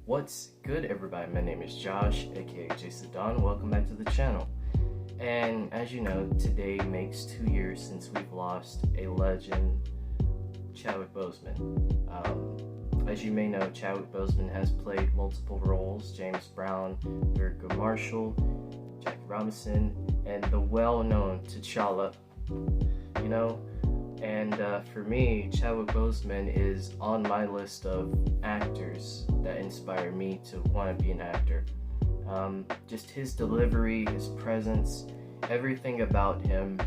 What's good, everybody? My name is Josh, aka JaceTheDon. Welcome back to the channel. And as you know, today makes 2 years since we've lost a legend, Chadwick Boseman. As you may know, Chadwick Boseman has played multiple roles: James Brown, Thurgood Marshall, Jackie Robinson, and the well-known T'Challa. You know, and for me, Chadwick Boseman is on my list of actors that inspire me to want to be an actor. Just his delivery, his presence, everything about him,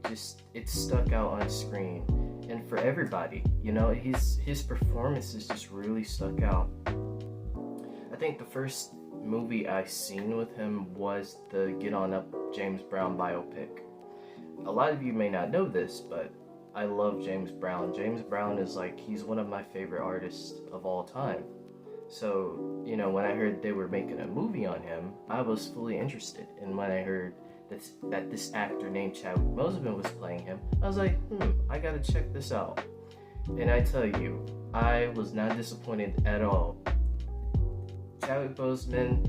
it stuck out on screen. And for everybody, you know, his performances just really stuck out. I think the first movie I seen with him was the Get On Up James Brown biopic. A lot of you may not know this, but I love James Brown. James Brown is he's one of my favorite artists of all time. So, you know, when I heard they were making a movie on him, I was fully interested. And when I heard that this actor named Chadwick Boseman was playing him, I was like, I gotta check this out. And I tell you, I was not disappointed at all. Chadwick Boseman,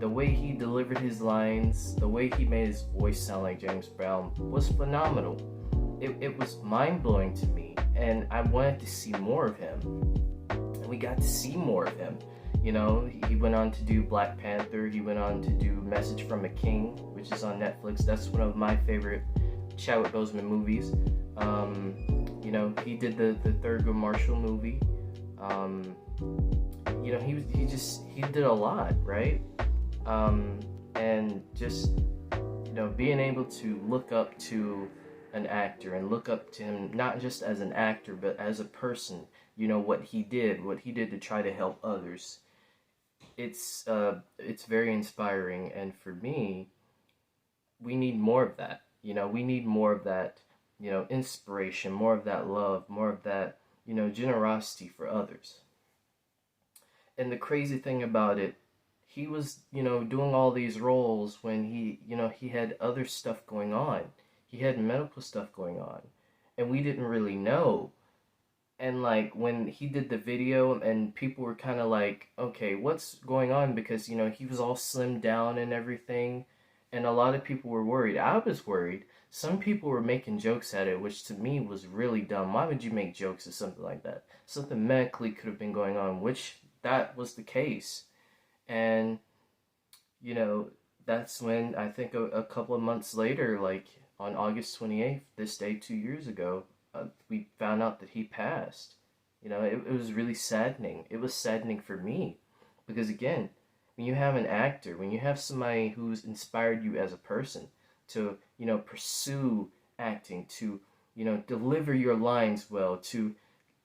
the way he delivered his lines, the way he made his voice sound like James Brown was phenomenal. It was mind-blowing to me, and I wanted to see more of him. And we got to see more of him. You know, he went on to do Black Panther, he went on to do Message from a King, which is on Netflix. That's one of my favorite Chadwick Boseman movies. You know, he did the Thurgood Marshall movie. You know, he did a lot, right? And just, you know, being able to look up to an actor and look up to him not just as an actor but as a person, you know, what he did to try to help others. It's very inspiring, and for me, we need more of that. You know, we need more of that, you know, inspiration, more of that love, more of that, you know, generosity for others. And the crazy thing about it, he was, you know, doing all these roles when he had other stuff going on. He had medical stuff going on, and we didn't really know. And when he did the video and people were kind of like, okay, what's going on? Because, you know, he was all slimmed down and everything, and a lot of people were worried. I was worried. Some people were making jokes at it, which to me was really dumb. Why would you make jokes at something like that? Something medically could have been going on, which that was the case. And, you know, that's when I think a couple of months later, on August 28th, this day 2 years ago, we found out that he passed. You know, it was really saddening. It was saddening for me because, again, when you have an actor, when you have somebody who's inspired you as a person to, you know, pursue acting, to, you know, deliver your lines well, to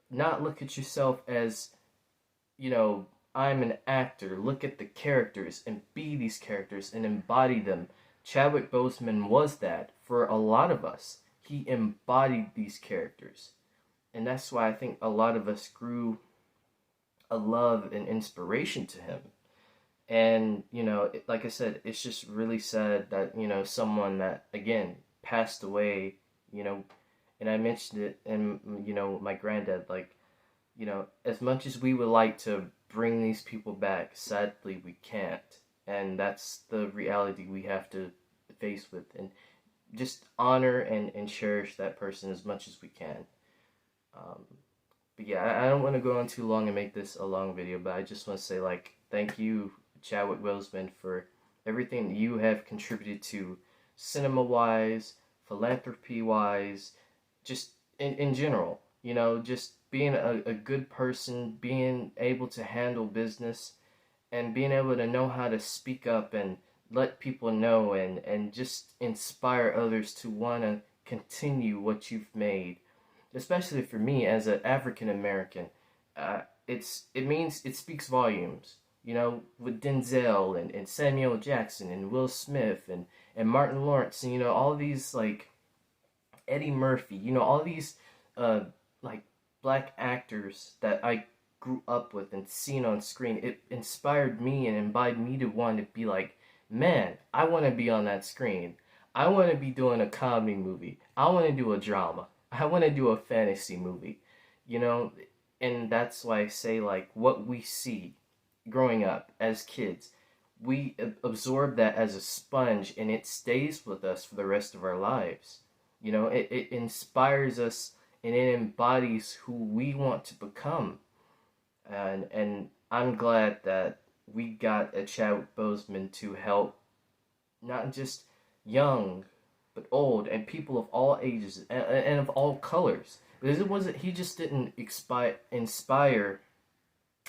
not look at yourself as, you know, I'm an actor, look at the characters and be these characters and embody them. Chadwick Boseman was that for a lot of us. He embodied these characters. And that's why I think a lot of us grew a love and inspiration to him. And, you know, like I said, it's just really sad that, you know, someone that, again, passed away, you know, and I mentioned it in, you know, my granddad, you know, as much as we would like to bring these people back, sadly we can't. And that's the reality we have to face with. And just honor and cherish that person as much as we can. But yeah, I don't want to go on too long and make this a long video, but I just want to say, thank you, Chadwick Boseman, for everything that you have contributed to cinema-wise, philanthropy-wise, just in general. You know, just being a good person, being able to handle business, and being able to know how to speak up and let people know and just inspire others to want to continue what you've made. Especially for me as an African American, it speaks volumes. You know, with Denzel and Samuel Jackson and Will Smith and Martin Lawrence and, you know, all these Eddie Murphy, you know, all these black actors that I grew up with and seen on screen. It inspired me and embodied me to want to be like, man, I want to be on that screen. I want to be doing a comedy movie. I want to do a drama. I want to do a fantasy movie. You know, And that's why I say, like, what we see growing up as kids, we absorb that as a sponge, and it stays with us for the rest of our lives. You know, it inspires us, and it embodies who we want to become. And I'm glad that we got a Chadwick Boseman to help not just young, but old, and people of all ages, and of all colors. Because it wasn't, he just didn't inspire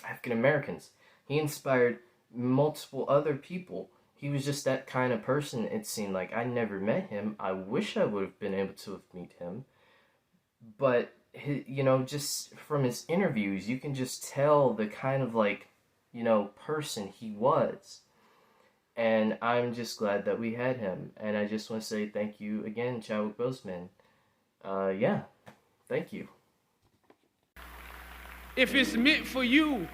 African Americans. He inspired multiple other people. He was just that kind of person, it seemed like. I never met him. I wish I would have been able to have met him. But, you know, just from his interviews, you can just tell the kind of, like, you know, person he was. And I'm just glad that we had him. And I just want to say thank you again, Chadwick Boseman. Yeah, thank you. If it's meant for you,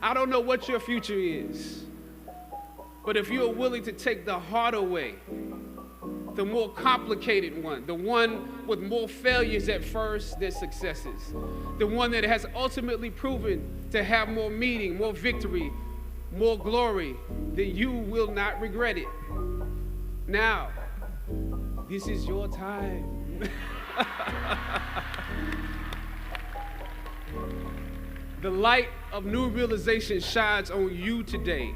I don't know what your future is, but if you're willing to take the harder way, the more complicated one, the one with more failures at first than successes, the one that has ultimately proven to have more meaning, more victory, more glory, then you will not regret it. Now, this is your time. The light of new realization shines on you today.